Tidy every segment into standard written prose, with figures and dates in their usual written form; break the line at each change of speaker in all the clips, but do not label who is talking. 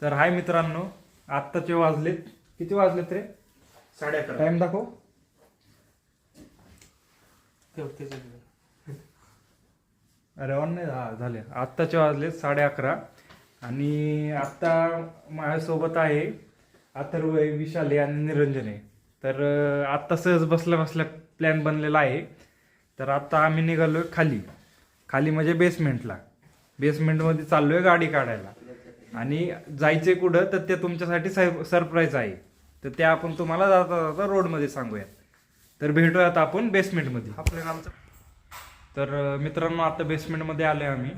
तर हाय मित्रांनो, आत्ताचे वाजलेत, किती वाजलेत रे?
11:30.
टाइम दाखव. अरे ऑन नाही झाले. आत्ताचे वाजलेत 11:30 आणि आत्ता माझ्यासोबत आहे अथर्व आहे, विशाल आहे आणि निरंजन आहे. तर आत्ता सहज बसल्या बसल्या प्लॅन बनलेला आहे. तर आत्ता आम्ही निघालोय खाली खाली म्हणजे बेसमेंटला. बेसमेंटमध्ये चाललोय गाडी काढायला आणि जायचे कुठं तर ते तुमच्यासाठी सरप्राईज आहे. तर ते आपण तुम्हाला जाता जाता रोडमध्ये सांगूयात. तर भेटूयात आपण बेसमेंटमध्ये.
आपल्या आमचं
तर मित्रांनो, आता बेसमेंटमध्ये आलोय आम्ही.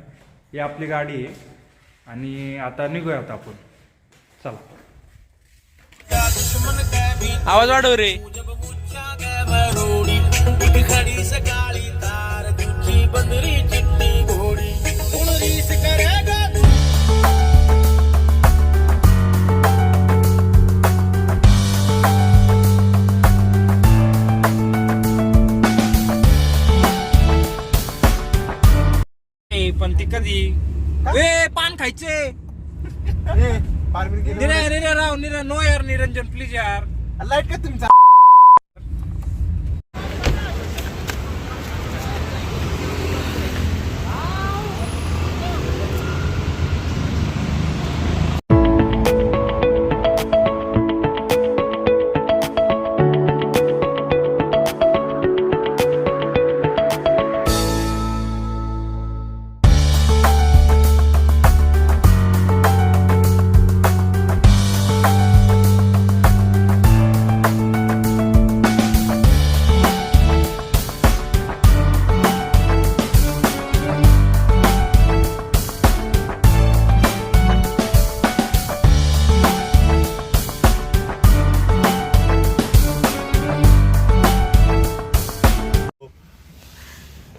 ही आपली गाडी आहे आणि आता निघूयात आपण. चला.
आवाज वाढव रे. पण ती कधी पान खायचे. राव नो यार निरंजन प्लीज यार.
लाईट का तुमचा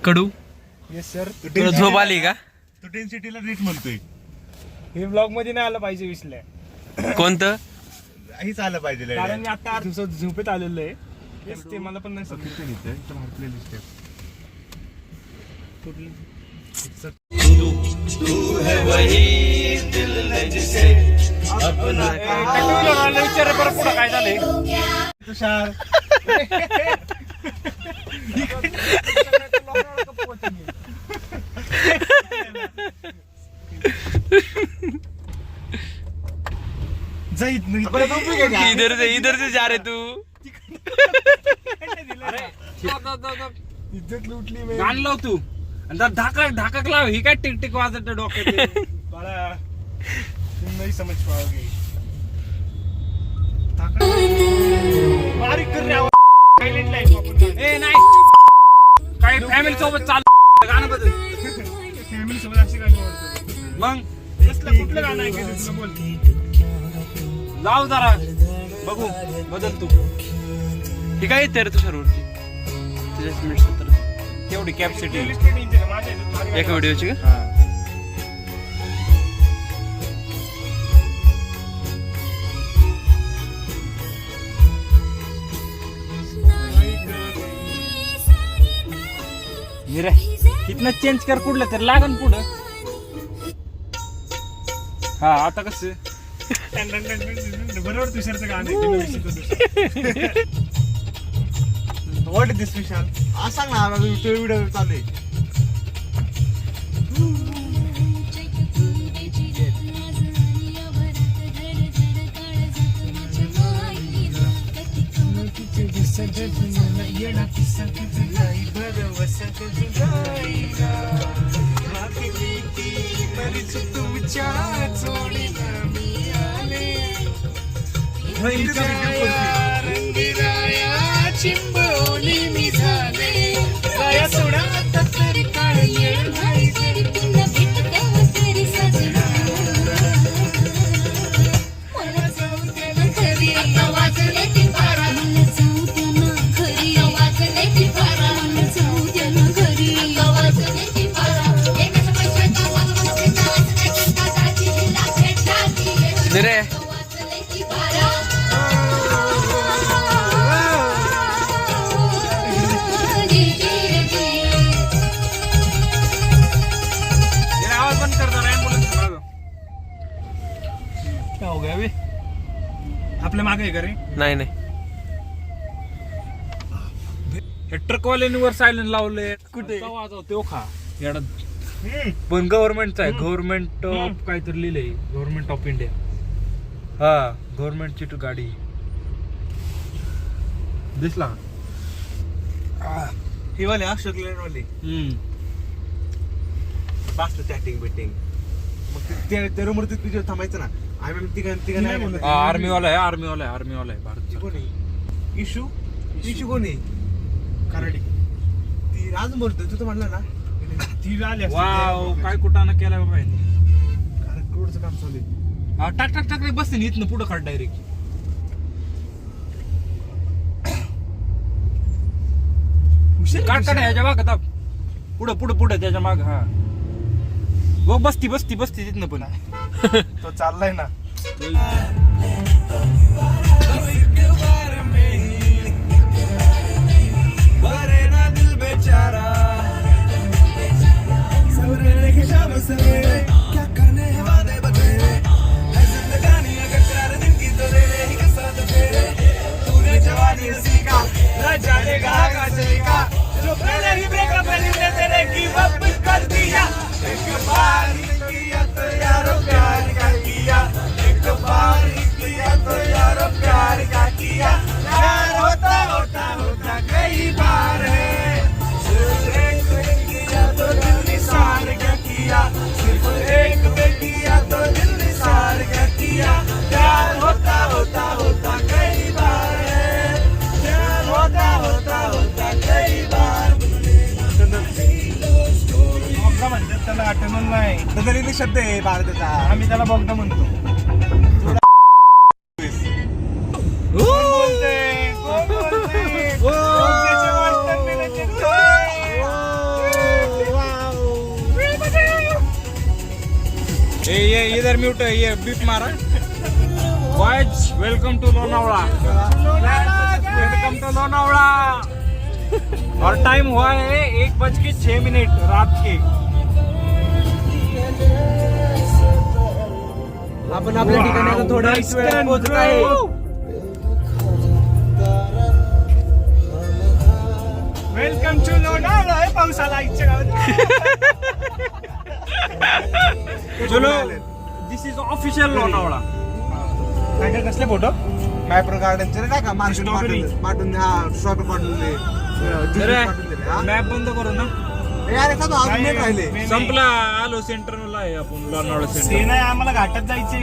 कडू
येस सर.
तुला झोप आली का?
तू डेन्सिटीला रीट म्हणतोय.
हे ब्लॉग मध्ये नाही आलं पाहिजे विसल्या.
कोणतं?
हेच आलं पाहिजे
कारण मी आता झोपेत आलेलो आहे. तेच ते मला पण नाही समजत.
प्लेलिस्ट आहे.
कुठली विचार बरं पुढं काय झालंय.
तुषार
इधर से जा रे तू.
इज्जत लुटली मी.
गाण लाव तू आणि धाकक लाव. ही काय टिकटिक वाजत डोक्यात.
बाळा तुम नाही समज पाओगे. बारीक कर रे आवाज. सायलेंट लाईफ आपण.
ए नाही काय फॅमिली सोबत चाल गाणं बदल.
फॅमिली सोबत अशी गाणी आवडतात.
मग
कसलं कुठलं गाणं ऐकायचं तुला बोल.
लाव जरा बघू बदल तू. ठीक आहे येते रे तुझ्यावरती. तुझ्या मिनिट 17 तेवढी कॅपॅसिटी एका व्हिडिओची का? रे इथनं चेंज कर कुठलं तर लागन पुढं. हा आता कसं
बरोबर तुषारचं गाणं आहे.
व्हॉट दिस विशाल आज सांग ना. व्हिडिओ चालू आहे.
चिंबोली मी झाले गया सोडा तरी काळ येळ नाही तरी पुन्हा भेटते तरी सजना. मला जाऊ दे ना घरी. आता वाजले ती 12. मला जाऊ दे ना घरी. वाजले ती 12. मला जाऊ दे ना घरी. आता वाजले ती 12. एकाच पैशाचा वाजले दादाची हिला भेटाची.
रे
वाजले ती 12.
आवाज बंद कर जरा ॲम्ब्युलन्स मागं. क्या हो गया बे?
आपल्या मागे आहे का रे?
नाही नाही
हे ट्रकवाल्यांनी वर सायलेंट लावले
कुठे?
तो खा येडा. पण गव्हर्नमेंटचा आहे, गव्हर्नमेंट ऑफ काहीतरी लिहिलंय, गव्हर्नमेंट ऑफ इंडिया. हा गव्हर्नमेंटची गाडी दिसला का?
ही वाली अशोक लेन वाली फास्ट चॅटिंग बिटिंग. मग त्या रूमवर तुझ्या थांबायचं ना. आम्ही तिघ
आर्मीवाला आहे भारत.
कोणी इशू कोणी
कराडी
ती अजून बोलतोय तू तर म्हणला ना.
ती आली असती.
वाव काय कुठानं केलाय बाबा यांनी.
करोडचं काम चालू आहे.
हा, टाक टाक टाक रे, बसते इथनं पुढं काढ डायरेक्ट. काढ काढ ह्याच्या माग आता पुढं त्याच्या माग. हा बघ बसती तिथनं पण.
तो चाललाय ना. बोगदा म्हणतात त्याला, आठवण नाही.
त्याचा इंग्लिश शब्द आहे भारताचा.
आम्ही त्याला बोगदा म्हणतो. कोण बोलतंय? बोगद्याचे वर्तन दिलं
ये इधर म्यूट है, ये बीप मारा. Boys welcome to Lonavala. Welcome to Lonavala. और टाइम हुआ है 1:06 रात के.
आपण आपल्या ठिकाणी आता थोड्या वेळात पोहोचत आहे.
Welcome to Lonavala. हे पाऊस आला इच्छा गावात.
चलो दिस इज ऑफिशियल लोनावळा.
काय काय कसले फोटो?
मायप्रो गार्डनचे नाही का मार्केट
स्ट्रॉबेरी.
पाठवून हा स्ट्रॉबेरी पाठवून दिले. पाठवून दिले हा.
मॅप बंद करू ना.
ए, अरे का तो अजून नाही राहिले.
संपला. आलो सेंटरला आहे आपण, लोणावळा
ते
सेंटर.
नाही आम्हाला घाटात जायचे.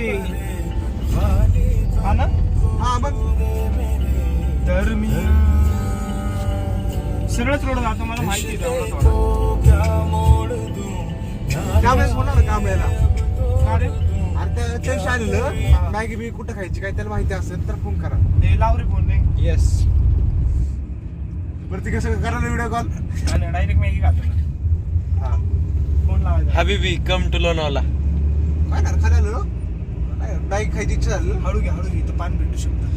हा ना.
हा मग
तर मी सरळच रोड जातो. मला माहिती आहे तेवढं थोडं.
त्यावेळेस होणार काम यायला.
अरे
अरे त्या दिवशी आलेलं मॅगी बी कुठं खायची काय त्याला माहिती असेल तर फोन करा.
ते लाव रे फोन रे.
येस.
बरं ती कसं करा व्हिडिओ कॉल.
डायरेक्ट मॅगी खातो ना.
हा
फोन लावायचा.
हबीबी कम टू लोणावळा.
काय ना खायला आलो मॅगी खायची इच्छा झाली.
हळू घ्या हळू घे. इथं पान भेटू शकतं.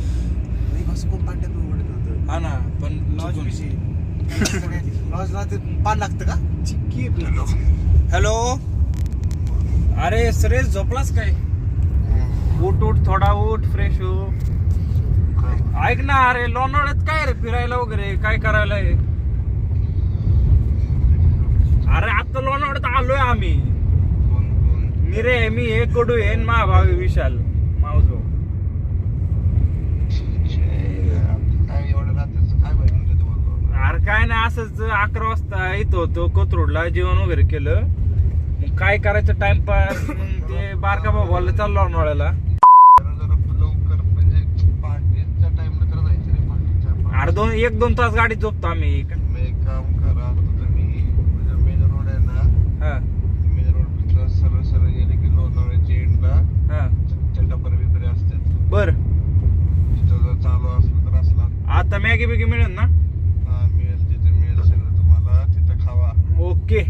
नाही कसं कोण पाणी उघडत होतं.
हा ना पण
लॉज
चुकून.
विषयी.
लॉजला ते पान लागतं का.
चिक्की आहे प्लेन.
हॅलो. अरे सुरेश झोपलास काय? उठ थोडा उठ, फ्रेश हो. ऐक ना, अरे लोणावळ्यात काय रे फिरायला वगैरे काय करायला आहे? अरे आता लोणावळ्यात आलोय आम्ही. मी हे कडू आहे, महाभाग विशाल मावजो. अरे काय नाही, असंच 11 वाजता येत होतो कोथरूडला, जेवण वगैरे केलं. मग काय करायचं टाइमपास, मग ते बारका बाबाला चाललो लोणावळ्याला. अरे 1-2 तास गाडीत झोपतो आम्ही.
एक काम करा तुम्ही मेन रोड आहे ना.
हा
मेन रोड सरळ सरळ गेले की लोणावळ्याच्या एंडला
हा
डब्बर बिब्बरे असतात.
बर.
तिथं जर चालू असलं तर असला
आता मॅगी बिगी मिळेल ना?
हा मिळेल. तिथे मिळेल सगळं तुम्हाला. तिथं खावा.
ओके.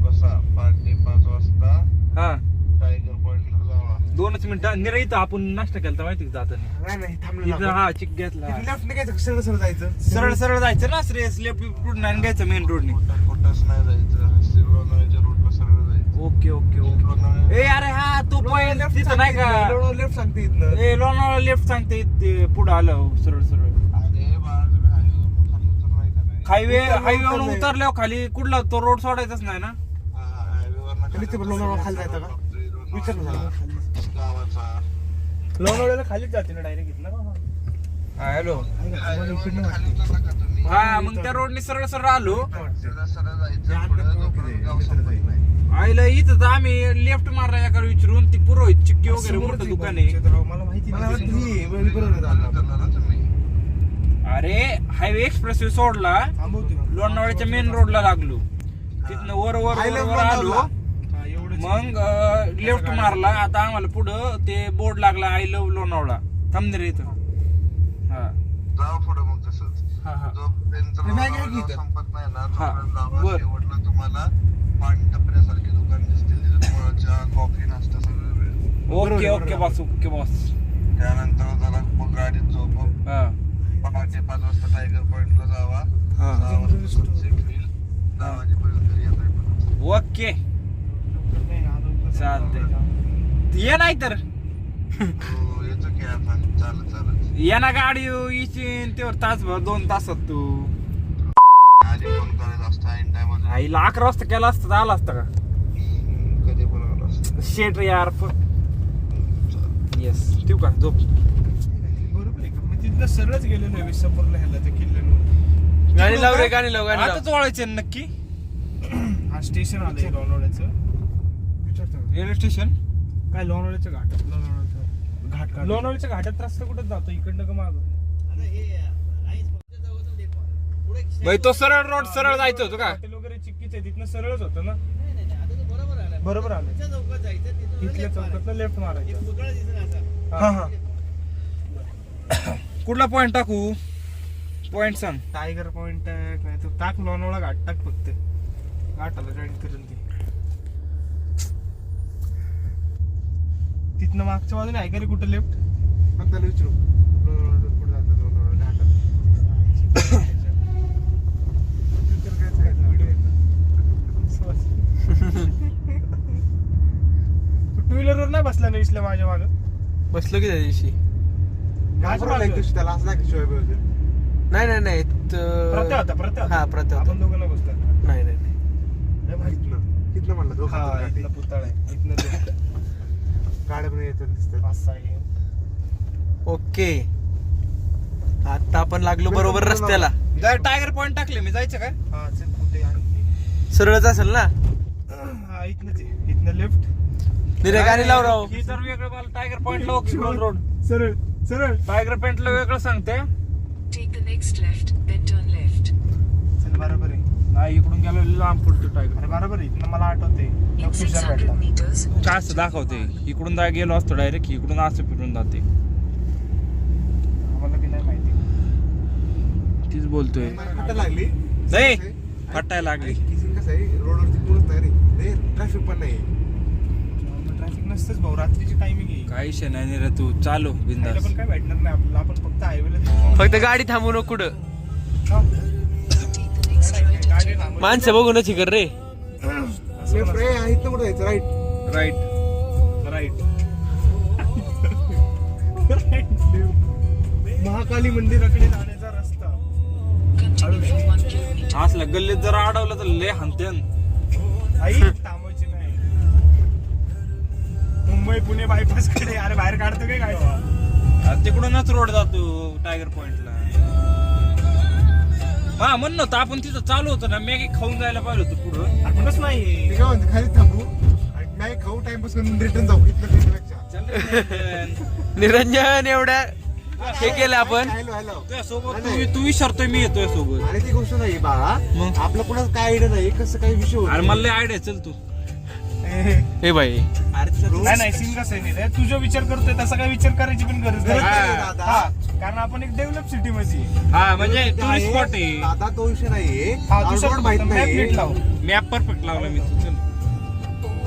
बसा 5 वाजता
हा
टायगर पॉइंटला जावा.
2च मिनिटं निरा. इथं आपण नाश्ता केला माहिती का जाताना?
नाही
इथं
थांबलं.
हा चिक घेतला.
लेफ्ट निघायचं सरळ सरळ जायचं.
सरळ सरळ जायचं ना. श्रेयस लेफ्ट रोड नाही घ्यायचं मेन रोडने.
कुठंच नाही जायचं. लोणावळ्याच्या रोडला सरळ जायचं.
Okay okay okay. ए अरे हा तो पॉइंट तिथं नाही का?
लेफ्ट सांगते इथनं.
ए लोणावळा लेफ्ट सांगते ते पुढे आलं सरळ सरळ. हायवेवरून उतरल्यावर खाली कुठला तो रोड सोडायचाच नाही ना?
खाली ते लोणावळा खाली जायचं का? विचार ना जरा.
लोणावळ्याला खालीच जाते ना डायरेक्ट इथनं.
हॅलो. हा मग त्या रोडने सरळ सरळ आलो. आईला इथं तर आम्ही लेफ्ट मारला एका विचारून ती पुरोहित चिक्की वगैरे मोठं दुकान आहे.
मला माहिती
मला
नाही.
वाटतं ही बरोबर झालं.
अरे हायवे एक्सप्रेस वे सोडला,
थांबवते.
लोणावळ्याच्या मेन रोडला लागलो. तिथनं वर वर वर वर आलो.
हा, एवढंच.
मग लेफ्ट मारला. आता आम्हाला पुढं ते बोर्ड लागला आय लव्ह लोणावळा. थांबणे रे इथं. हा
जाऊ पुढे मग तसंच
हा हा
जोपर्यंत
हे बॅग आहे की
लोणावळा
इथं?
संपत नाही ना
हा.
तोपर्यंत जावा.
बर.
शेवटला तुम्हाला पान टपऱ्यासारखी दुकान दिसतील तिथे चहा कॉफी नाश्ता सगळं मिळेल.
Okay okay boss okay boss.
त्यानंतर जरा मग गाडीत झोप.
हा
पहाटे 5 वाजता टायगर पॉइंटला जावा.
हा
6 वाजता सनसेट होईल. 10 वाजेपर्यंत घरी येता येईल.
ओके चालतंय. ये नाही तर
हो, येतो की आता. चालत
ये ना गाडी इचिन तेव्हा तासभर 2 तासात तू.
आधी फोन करायचा असता ऐन टायमाला.
आईला 11 वाजता केला असता तर आला असता का?
कधी पण आला असता.
शेट यार. येस ठेवू का? झोप.
बरोबर आहे का? मी तिथनं सरळच गेलेलो आहे विसापूरला ह्याला त्या किल्ल्यावर.
गाणी लाव रे गाणी लाव. आताच वळायचे नक्की.
हा स्टेशन आलंय लोणावळ्याचं.
Railway station.
काय लोणावळ्याच्या घाटात? लोणावळ्याच्या घाटात रस्ता कुठं जातो इकडनं का मागं?
भाई तो सरळ रोड सरळ जायचं होतं का?
हॉटेल वगैरे चिक्कीच आहे तिथनं सरळच होतं ना. बरोबर आलं. इथल्या चौकातनं लेफ्ट मारायचं. हा हा.
कुठला पॉइंट टाकू? पॉइंट सांग.
टायगर पॉइंट नाही तर टाक लोणावळा घाट टाक फक्त. घाटाला जॉईन करेल ती. तिथनं मागच्या बाजूने आहे का रे कुठं लेफ्ट?
फक्त विचारू. लोणावळा पुढे जातं लोणावळा घाटात. तर काय सांगितलं व्हिडिओ?
टू व्हीलर वर नाही बसला ना इसल्या माझ्या मागं?
बसलो की त्या दिवशी.
घाबरला एक दिवशी त्याला असं नाही की शिवाय बोलतो.
नाही नाही नाही
प्रत्या होता प्रत्या होता.
हा, प्रत्या होता.
आपण दोघांना बसला.
नाही नाही
इथनं म्हणलं
हा
दोघं
इथला पुतळा आहे. इथनं left.
गाड्या पण येतात दिसतात.
असा आहे.
ओके. आता आपण लागलो बरोबर रस्त्याला. टायगर पॉइंट टाकले मी. जायचं काय?
हा चल कुठे आहे?
सरळच असेल ना?
हा इथनंच आहे. इथनं लेफ्ट.
निरे गाणी लाव राव.
ही तर वेगळं मला
टायगर पॉइंटला ऑक्सिजन रोड.
सरळ सरळ.
टायगर पॉइंटला वेगळं सांगते.
Take the next left, then turn left.
चल बरोबर आहे.
नाही इकडून गेलो लांब पडतो टायगर.
अरे बरोबर आहे. इथनं मला आठवते
In 600 meters,
काय असं दाखवते? इकडून गेलो असतो डायरेक्ट. इकडून असं फिरून जाते.
आम्हाला बी नाही माहिती.
तीच बोलतोय.
कुठं लागली?
नाही फटायला लागली.
किसिंग कसं आहे रोडवरती कोणच नाही रे. ट्रॅफिक पण नाही.
ट्रॅफिक नसतेच भाऊ. रात्रीची टायमिंग आहे.
काही विषय नाही रे तू. चालू
खायला
बिंदास.
पण काय भेटणार नाही आपल्याला. आपण फक्त हायवेला
फक्त गाडी थांबू नको कुठं.
take the next right at
गाडी
2.
थांबवली.
माणसं बघूनच कर रे.
लेफ्ट रे इथनं कुठं जायचं? राईट.
राईट.
राईट. महाकाली मंदिराकडे जाण्याचा रस्ता.
Continue for 1 kilometer.
असलं गल्लीत जर अडवलं तर लय हनतेन.
आई थांबायची नाही. मुंबई पुणे बायपास कडे. अरे बाहेर काढतो काय गाडी?
तिकडूनच रोड जातो टायगर पॉइंटला. हा म्हण नव्हतं आपण तिथं चालू होतं ना. मॅगी खाऊन जायला पाहिजे होतं पुढं.
आपणच नाही.
मी काय म्हणतो खाली थांबू आणि नाही खाऊ टाइमपास करून रिटर्न जाऊ इथलं ट्रेनपेक्षा.
निरंजन एवढ्या हे केलं आपण.
हॅलो
तुझ्या सोबत तू विचारतोय मी येतोय सोबत.
आणि ती गोष्ट नाही बाळा.
मग?
आपलं कुणाच काय आयडिया नाही कसं काही विषय होतो.
अरे मला लय आयडिया. चल तू. हे बाई.
नाही नाही सीन कसं आहे रे. तू जो विचार करतोय तसा काही विचार करायची पण गरज नाही.
गरज नाही,
हा,
दादा.
हा. कारण आपण एक डेव्हलप सिटी मध्ये आहे.
हा म्हणजे टुरिस्ट स्पॉट आहे.
दादा तो विषय नाहीये.
हा
रोड
दुसरं
माहित
मॅप
नाही.
नीट लाव.
मॅप परफेक्ट लावला मी. तू चल.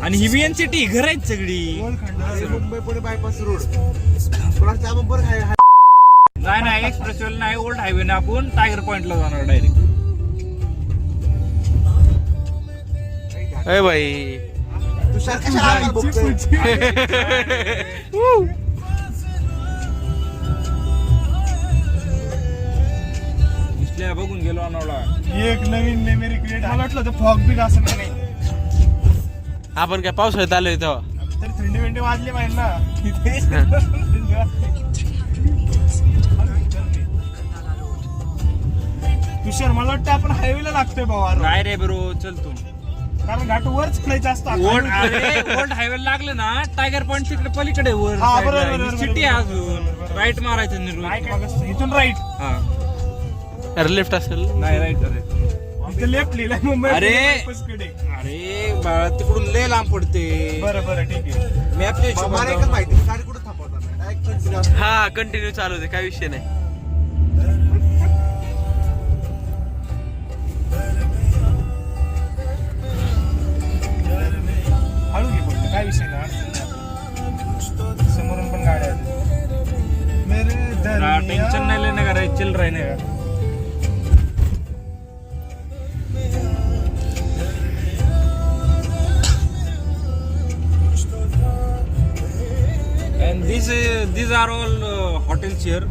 आणि हिबियन सिटी घर आहेत सगळी.
अरे मुंबई पुणे बायपास रोड कोणाच्या बरोबर आहे.
नाही नाही एक्सप्रेस वे नाही. ओल्ड हायवे ना आपण टायगर पॉइंटला जाणार डायरेक्ट. अरे भाई
तुषार कशाला आम्हाला बघतोय?
इसल्या बघून गेलो अनवला.
एक नवीन मेमरी क्रिएट मला वाटलं तर फॉग बिग असं काही नाही.
आपण काय पावसाळ्यात आलोय तेव्हा.
तरी थंडी वेंडी वाजली पाहिजे ना.
In 300 meters, Kannala Road.
तुषार मला वाटतं आपण हायवेला लागतोय बाबा,
नाही रे ब्रो, चल तू.
कारण घाट वरच चढायचं असतं.
ओल्ड हायवे लागलं ना, टायगर पॉइंट तिकडे पलीकडे वर
हा, बरोबर, बरोबर,
सिटी
बरोबर,
अजून
बरोबर.
राईट मारायचं निरू.
काय काय बघ, इथून राईट,
हा
अरे लेफ्ट असेल.
नाही राईट अरे
इथं लेफ्ट लिहिलाय मुंबई
अरे.
कडे.
अरे बाळा तिकडून लय लांब पडते.
बरं बरं ठीक आहे.
मॅपच्या
मला एकच
हिशोबाने
माहिती गाडी कुठं थांबवतात नाही. Direct continue असतं.
हा कंटिन्यू चालू दे, काय विषय नाही.
हळू घे फक्त, काय विषय नाही. समोरून पण गाड्या आहेत. मेरे दरमियाँ.
टेन्शन नाही लेना का रे, चिल राहणे का. And these are all hotels here,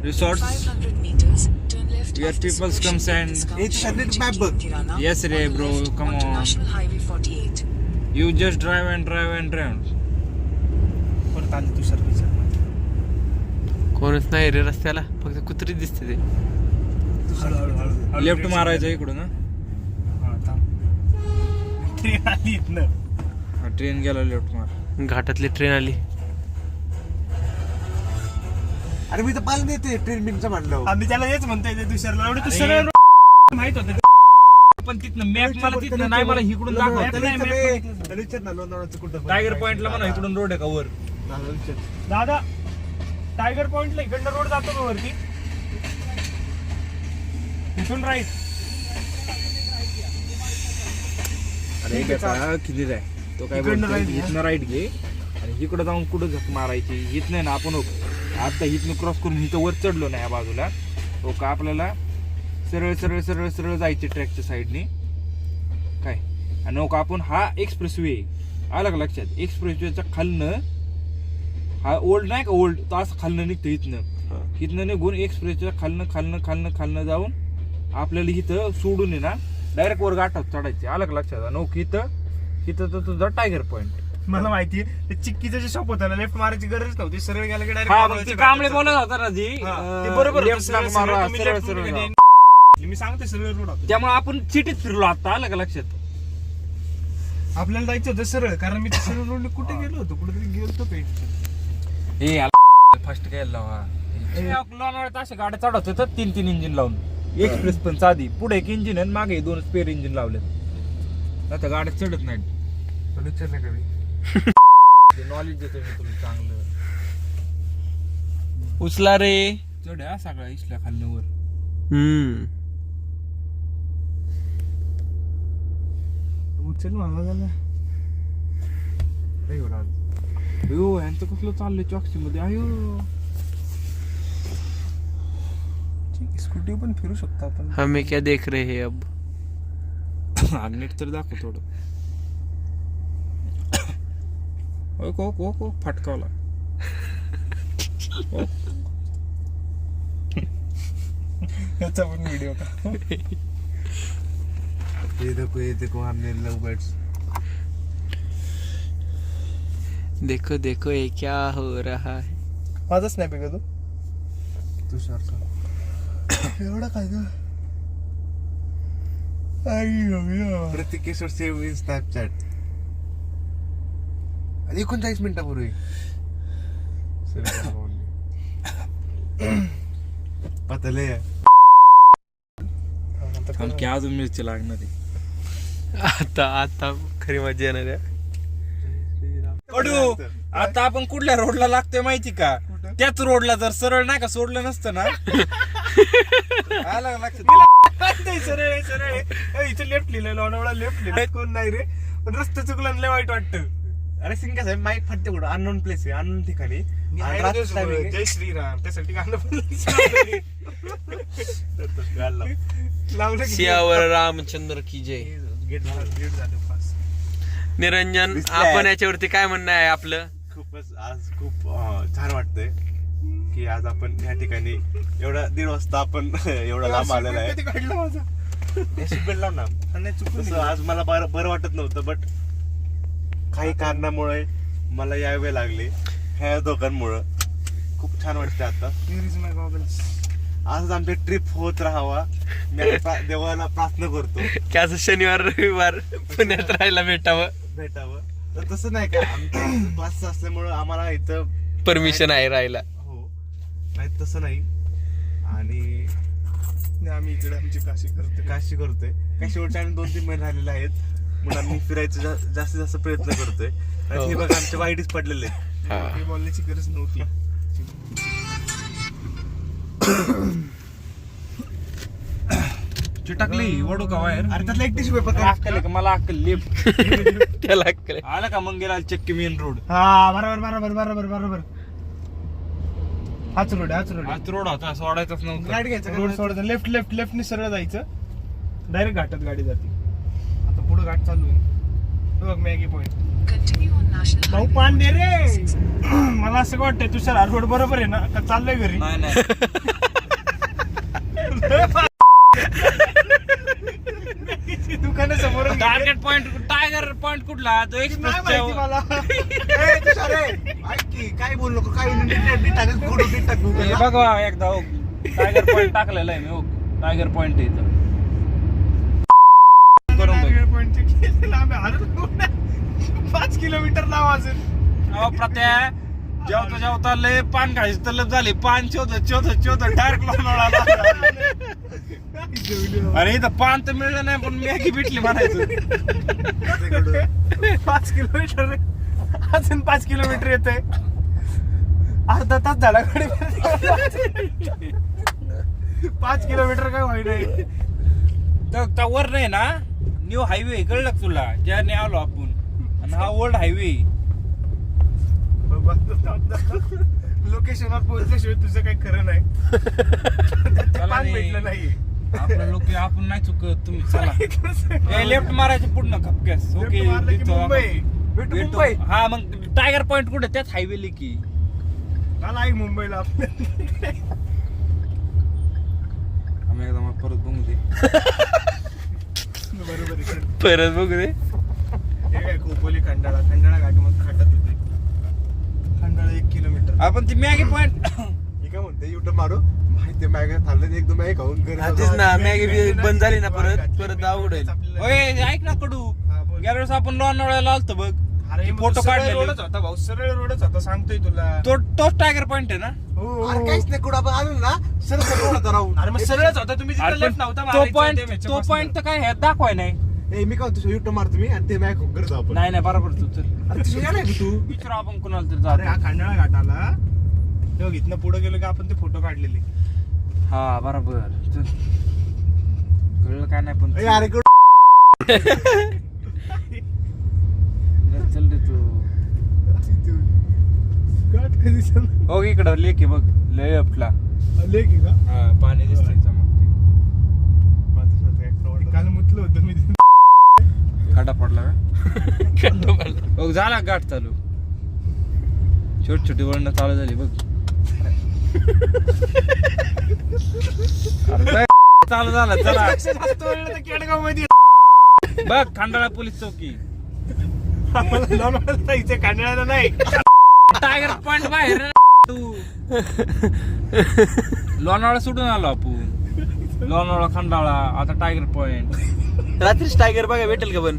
resorts.
500 meters, turn left
Where
after
people
Solution
comes and-
Buildings
It's
Junction,
a little
which
map book.
between Kirana
Yes ray bro, come
onto
on.
National Highway 48.
You just drive and drive and drive.
परत आली तुषार विचार.
कोणच नाही रे रस्त्याला, फक्त कुत्री दिसते ते.
हळू
लेफ्ट मारायचं इकडून.
हा, थांब. ट्रेन आली इथनं.
ट्रेन गेला लेफ्ट मार.
घाटातली ट्रेन आली.
अरे मी तर पाहिलं नाही ते ट्रेन बिनचं म्हणलं.
आम्ही त्याला हेच म्हणतोय ते तुषारला. एवढं तुषार माहित होतं.
पण तिथनं मॅप मला तिथनं नाही, मला इकडून दाखव. टायगर पॉइंटला म्हणा इकडून रोड आहे का वर.
दादा टायगर पॉइंटला इकडनं रोड जातो का वरती? इथून राईट.
अरे क्लिअर आहे तो. काय
इकडनं right घे.
इथनं राईट घे आणि इकडं जाऊन कुठं झक मारायची. इथनं ना आपण आता इथनं क्रॉस करून इथं वर चढलो ना या बाजूला, हो का आपल्याला सरळ सरळ सरळ सरळ जायचे ट्रॅकच्या साईडने काय. आणि हो का आपण हा एक्सप्रेस वे आला का लक्षात. एक्सप्रेस वेच्या खालनं हा ओल्ड नाही का, ओल्ड तो असं खालनं निघतं इथनं निघून एक्सप्रेसच्या खालनं खालनं खालनं खालनं जाऊन आपल्याला इथं सोडून आहे ना डायरेक्ट वर गाठात चढायचे. आलं का लक्षात. नोक इथं तर तुझा टायगर पॉइंट.
मला माहितीये ते चिक्कीचं जे शॉप होतं ना, लेफ्ट मारायची गरज नव्हती. सरळ गेला की
हा मग ते
डायरेक्ट
कांबळे बोलत होता ना जी
ते बरोबर होतं.
left
सरळ-
ला
सरळ
मारा,
तुम्ही
सरळ
left
सरळ
मध्ये
जा.
मी सांगते सरळ रोड होता.
त्यामुळे आपण सिटीत फिरलो आता. आलं का लक्षात.
आपल्याला जायचं होतं सरळ, कारण मी सरळ रोड कुठे गेलो होतो, कुठेतरी गेलो होतो पेट.
ए फास्ट काय लावा लोणावळ्यात अशा गाड्या चढवत होतात 3 इंजिन लावून. एक्सप्रेस पण साधी, पुढे एक इंजिन आणि मागे 2 स्पेअर इंजिन लावलेत. आता गाड्या चढत नाहीत. नॉलेज देतो मी तुला चांगलं.
उचला रे.
चढ्या सगळ्या इसल्या खालण्यावर.
उचल मला झालं.
अयो यांचं कसलं चाललंय चॉक्सी मध्ये. अयो
स्कूटी पण फिरू शकतो आपण.
हमें क्या देख रहे हैं अब.
नीट तर दाखव थोडं. हो फटकावला.
याचा पण व्हिडिओ का.
ये देखो हमने लव बर्ड्स.
देखो देखो ये क्या हो रहा है.
माझा स्नॅप आहे का तू?
तुषारचा
एवढा काय ग.
प्रत्येक केसवर सेव्ह इन स्नॅपचॅट. 39 मिनिटापूर्वी पतले
आणखी अजून मिरची लागणार आहे.
आता खरी मजा येणार आहे.
कडू आता आपण कुठल्या रोडला लागतोय माहिती का. त्याच रोडला जर सरळ नाही का सोडलं नसतं ना. आलं लक्षात.
सरळ सरळ इथं लेफ्ट लिहिलंय. लोणावळा लेफ्ट लिहिलंय. कोण नाही रे, पण रस्ता चुकला लय वाईट वाटतं.
अरे सिंगा साहेब माईक फाटते कुठं अननोन प्लेस आहे, अननोन ठिकाणी. आणि रात्रीचं timing आहे.
जय श्रीराम त्यासाठी गाणं पण लावलं की
सियावर रामचंद्र की जय.
गेट झालं पास.
निरंजन
दिसलाय.
आपण याच्यावरती काय म्हणणं आहे आपलं?
खूपच आज खूप छान वाटतंय की आज आपण या ठिकाणी एवढा 1:30 वाजता आपण एवढा लांब आलेला आहे.
कधी काढलं माझा
सीट बेल्ट लाव ना.
आणि चुकून
तसं आज मला बरं वाटत नव्हतं, बट काही कारणामुळे मला यावे लागले. ह्या दोघांमुळं खूप छान वाटते आता.
Here is my goggles.
आज आमची ट्रिप होत राहावा मी आता देवाला प्रार्थना करतो
की असं शनिवार रविवार पुण्यात राहायला
भेटावं. तर तसं नाही का, आमचा क्लास असल्यामुळं आम्हाला इथं
परमिशन आहे राहायला.
हो नाही तसं नाही. आणि
नाही, आम्ही इकडे आमची काशी करतो.
काशी करतोय. काय शेवटचे आणि 2-3 महिने राहिलेले आहेत म्हणून आम्ही फिरायचा जास्तीत जास्त प्रयत्न करतोय. आणि हे बघा आमच्या वाईटच पडलेले आहेत.
हा.
हे बोलण्याची गरज नव्हती.
चिटकली वडू का बाहेर?
अरे त्यातला एक टिश्यू पेपर
अक्कल आहे का? मला अक्कल लिफ्ट
त्याला अक्कल आहे.
आला का मंगेला चक्की मेन रोड.
हा बरोबर हाच रोड
आज रोड होता, सोडायचाच नव्हता.
गाडी घ्यायचं
रोड सोडायचा. लेफ्टनी सरळ जायचं. डायरेक्ट घाटात गाडी जाते. आता पुढे घाट चालू आहे. बघ Maggi point.
Continue on National
भाऊ
Highway
पान दे रे. मला असं वाटतंय तुषार हा रोड बरोबर आहे ना का चाललंय घरी?
नाही
दुकानासमोर
टार्गेट पॉइंट टायगर पॉइंट कुठला? तो
नाही माहिती मला.
ए, तुषार, ए, ऐक की, काय बोलू नको, काय टाकू
हे बघा एकदा हो, टायगर पॉइंट टाकलेला आहे मी. हो टायगर पॉइंट इथं करून बघ.
टार्गेट पॉइंटचे किती लांब आहे? अरे 5 किलोमीटर लांब असेल.
अहो प्रत्या जेवता लय पान खायची तलब झाली. पान शोधत डायरेक्ट लोणावळा. अरे इथं पान तर मिळलं नाही पण मॅगी भेटली म्हणायचं.
5 किलोमीटर अजून 5 किलोमीटर येत आहे. अर्धा तास झाला गाडी. 5 किलोमीटर काय होई नाही.
तर वर नाही ना न्यू हायवे कळलं का तुला? ज्याने आलो आपण. आणि हा ओल्ड हायवे.
लोकेशनवर पोहोचल्याशिवाय तुझं काही खरं नाही.
चला
पान
रे.
भेटलं नाहीये.
आपलं लोक आपण नाही चुकत. तुम्ही चला लेफ्ट मारायचं पुढनं खपक्यास. ओके
Left मारलं की
तिथं
मुंबई.
आपण
भेटू
भेटू.
मुंबई.
हा मग टायगर पॉइंट कुठे? त्याच हायवे की.
मला ऐक मुंबईला आपल्या.
आम्ही एकदा मग परत बघू दे.
बरोबर आहे.
परत बघू दे.
हे काय खोपोली खंडाळा घाटामध्ये खाटात होते. खंडाळा 1 किलोमीटर.
आपण ती मॅगी पॉइंट.
मी काय म्हणते युट्यूब मारू माहिती मॅगी थांबलं एकदम मॅगी खाऊन घरी
हा,
जाऊ.
तेच ना मॅगी बंद झाली ना परत अवघड होईल.
ओय ऐक ना कडू.
हा, बोल.
गेल्या वेळेस आपण लोणावळ्याला आलतो बघ.
अरे
फोटो
सरळ
काढलेले.
रोडच होता भाऊ. सरळ रोडच होता सांगतोय तुला.
तोच टायगर पॉइंट आहे ना?
हो.
अरे काहीच नाही कुठं आपण आलो ना सरळ होता राहू.
अरे मग सरळच होता. तुम्ही
अरे
तिथं
पण
लेफ्ट नव्हता
तो
मारायचं
पॉइंट
ते मेच्या
तो
बसनं.
पॉइंट तर काय ह्यात दाखवाय नाही.
ए, मी काय तुझं युट्यूब मारतो मी आणि ते मॅगी खाऊन घरी जाऊ आपण.
नाही बरोबर तू चल
अरे तुझं या नाही तू.
विचारू आपण कुणाला तरी
अरे हा
जातो.
खंडाळा घाट आला तेव्हा इथनं पुढे गेलो की आपण ते फोटो काढलेले.
हा बरोबर. चल. कळलं काय नाही पण
ए, अरे कुठं
चल रे तू.
घाट कधी चालला?
हो इकडं लेक आहे बघ लेफ्टला.
लेक आहे का?
हा पाणी दिसतंय चमकते.
काल मुतलं होतं मी.
खड्डा पडला का? बघ झाला गाठ चालू. छोटी वळणं चालू झाली बघ. अरे काय चालू झाला चला.
जास्त वेळ तर केडगाव मध्ये.
बघ खंडाळा पोलीस चौकी.
आम्हाला लोणावळ्याला जायचं, खंडाळ्याला नाही.
टायगर पॉइंट बाहेर आहे तू. लोणावळा सोडून आलो आपण. लोणावळा खंडाळा आता टायगर पॉइंट.
रात्रीच टायगर बघा भेटेल का पण?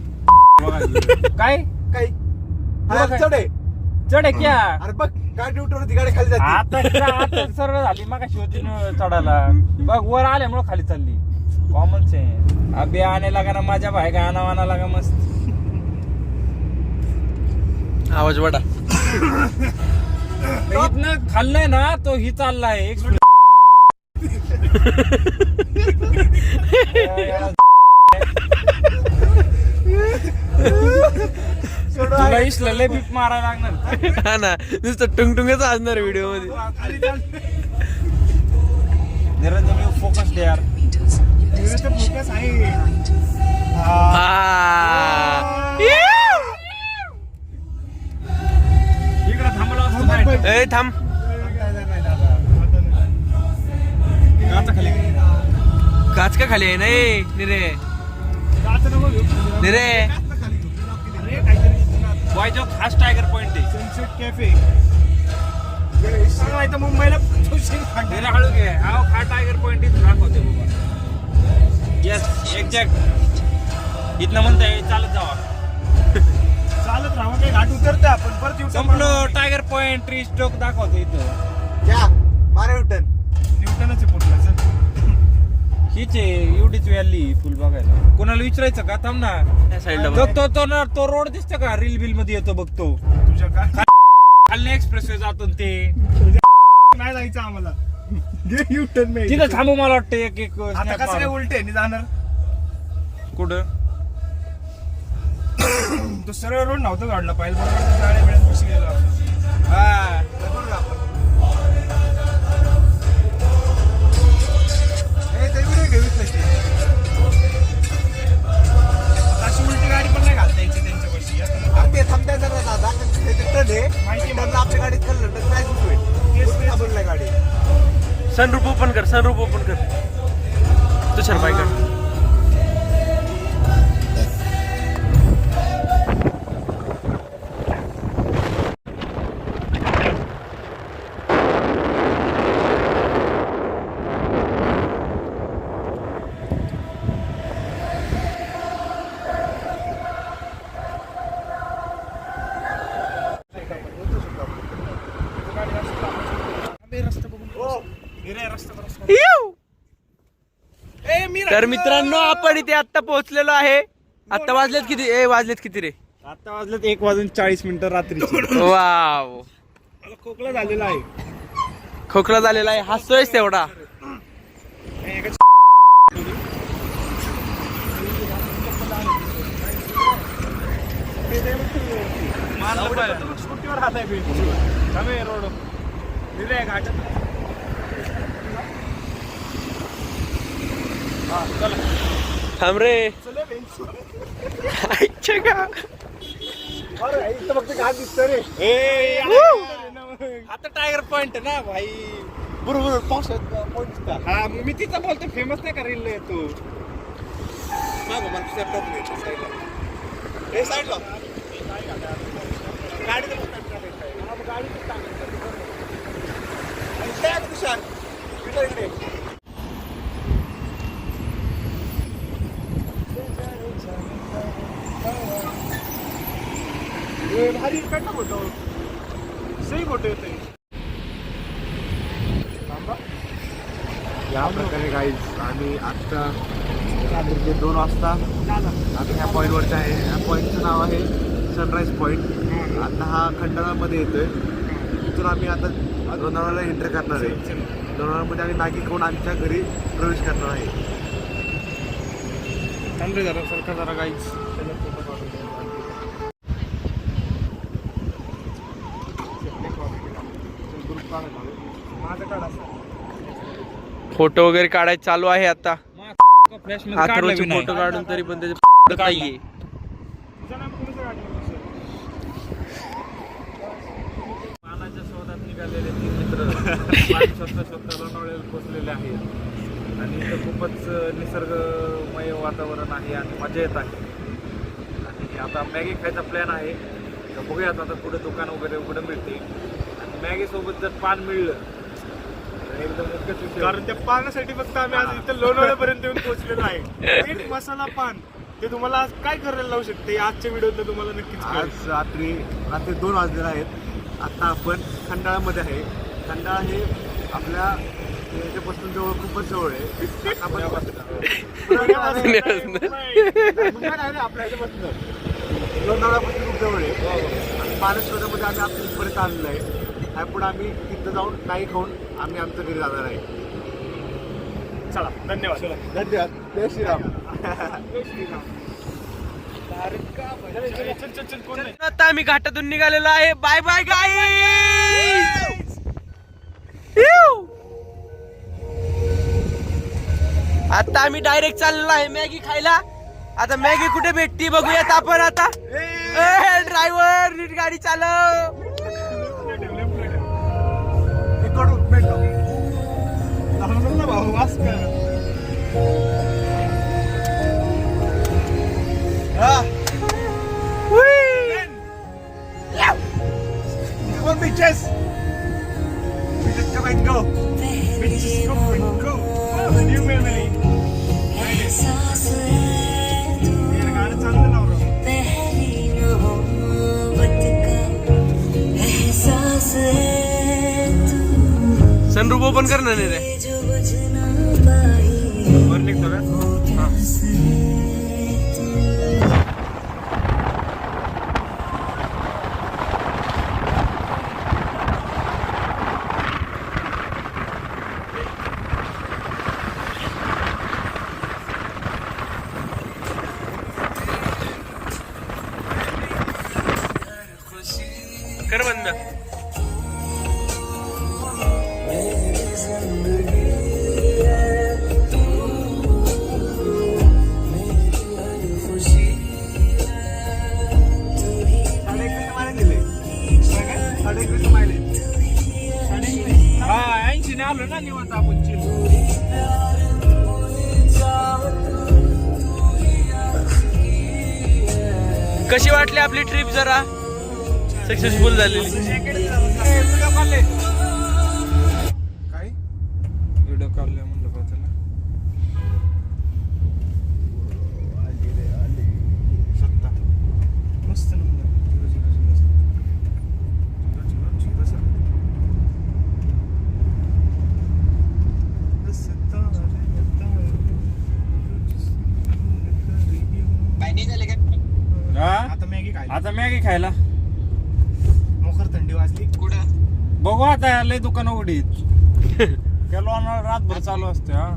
काय
काही
पुढं काय?
चढ आहे.
चढे क्या?
अरे बघ गाडी उठवली गाडी खाली जाते.
आता सरळ झाली मग होती चढायला. बघ वर आल्यामुळे खाली चालली. Common sense. अबे आणे लागा ना माझ्या भाई का आना लागा मस्त.
आवाज वाढा.
इथनं खाल्लंय ना तो ही चाललाय एक तुला इसला लय बीप मारायला लागणार.
हा ना नुसतं टुंगटुंगच असणार व्हिडिओ मध्ये.
निरंजन फोकस दे यार.
meters. You
फोकस आहे.
right.
हा.
ए थांब काच का खाली आहे नाही निरे निरे
वायजो खास टायगर पॉइंट आहे सनसेट कॅफे सांगायचं मुंबईला
हळू घे हा टायगर पॉइंट इथं दाखवते बाबा.
येस एक्झॅक्ट इथनं म्हणताय चालत जावा चालत राहा काही घाट उतरते आपण परत
संपलो टायगर पॉइंट ट्री स्टोक दाखवते इथं.
न्यूटनच आहे पुढला चल.
हीच आहे एवढीच व्हॅली फुल बघायला. कोणाला विचारायचं का थांब ना.
त्या साईडला
तो तो तो ना तो रोड दिसतो का रील बिल मध्ये येतो बघतो
तुझ्या काय
खाली एक्सप्रेस वे जातो ना ते
नाही जायचं आम्हाला युटर्न नाही
तिथं थांबू मला वाटतं एक एक
आता
snap
कसं काय
मारून.
उलटे नाही जाणार
कुठं
तो सरळ रोड नव्हता काढला पाहिजे बरोबर गाड्या बिड्या कशी गेला
हा
अशी उलटी गाडी पण नाही घालता यायची त्यांच्यापाशी
आपल्या गाडीत खाल्लं तर काय होईल गाडी
सनरूप ओपन कर सनरूप ओपन कर तुषार बाय कर तर मित्रांनो आपण इथे आता पोहोचलेलो आहे. आता वाजलेत किती वाजलेत किती रे
आता वाजलेत 1:40 रात्रीची
वाव
मला खोकला झालेला आहे
खोकला झालेला आहे हसतोयच तेवढा
स्कूटीवर हात आहे रोड घाट
थांब रे ऐकছে का
फक्त घाट दिसत रे
आता टायगर पॉइंट ना भाई
बरोबर पावसाळ्यात पॉईंट
हा मी तिथं बोलतो फेमस नाही का रील येतो
साईडला
भारी पेटा फोटो सही फोटो येते
या प्रकारे गाईज आम्ही आत्ता रात्रीचे 2 वाजता आता ह्या पॉईंटवरचं आहे. ह्या पॉईंटचं नाव आहे सनराईज पॉईंट. आता हा खंडाळामध्ये येतोय. तिथून आम्ही आता लोणावळ्याला एंटर करणार आहे. लोणावळ्यामध्ये आम्ही नागी खाऊन आमच्या घरी प्रवेश करणार आहे.
थांबरे जरा सरका जरा गाईच
माझं काढा
फोटो वगैरे काढायचं चालू आहे आता
फ्लॅश
अथर्वचे फोटो काढून तरी पण त्याचे नाहीये
तुझं नाव कोणाचं काढलं
पानाच्या शोधात निघालेले 3 मित्र शोधता लोणावळ्याला पोचलेले आहेत आणि इथं खूपच निसर्गमय वातावरण आहे आणि मजा येत आहे. आणि आता मॅगी खायचा प्लॅन आहे तर बघूयात आता पुढे दुकान वगैरे उघडं मिळते आणि मॅगी सोबत जर पान मिळलं तर एकदम मुख्यच विषय.
कारण त्या पानासाठी फक्त आम्ही आज इथं लोणावळ्यापर्यंत येऊन पोहोचलेलो आहे. एक मसाला पान ते तुम्हाला आज काय करायला लावू शकते आजच्या व्हिडिओत तुम्हाला नक्कीच कळेल.
आज रात्री 2 वाजलेले आहेत. आता आपण खंडाळामध्ये आहे. खंडाळा हे आपल्या याच्यापासून जवळ खूपच जवळ आहे. आपण आपल्या ह्याच्यापासून लोणावळ्यापासून खूप जवळ आहे आणि महाराष्ट्रामध्ये आम्ही आपल्या इथपर्यंत आलेलो आहे. ह्यापुढे आम्ही तिथं जाऊन काही खाऊन आम्ही आमच्या घरी जाणार आहे.
चला धन्यवाद
धन्यवाद. जय श्रीराम.
चल चल चल कोण नाही
आता आम्ही घाटातून निघालेलो आहे. Bye bye guys. आता आम्ही डायरेक्ट चाललेलो आहे मॅगी खायला. आता मॅगी कुठे भेटती बघूयात आपण आता. ड्रायव्हर नीट गाडी चालव.
Bitches! Bitches, come and go! Bitches, come and go! Oh, new memory! यार गाणं चाललं ना बरं.
सनरूफ ओपन कर ना रे
वर निघतो का?
कर बंद.
हा 80 ने आलो ना निवांत आपण चिल.
कशी वाटली आपली ट्रिप जरा सक्सेसफुल झालेली.
काय
व्हिडिओ काढले म्हणलं बा त्याला.
सत्ता मस्त नंबर.
हा?
आता मॅगी खायला
आता मॅगी खायला
मोखर थंडी वाजली.
बघू आता लय दुकान उघडीत. गेलो रातभर चालू असते. हा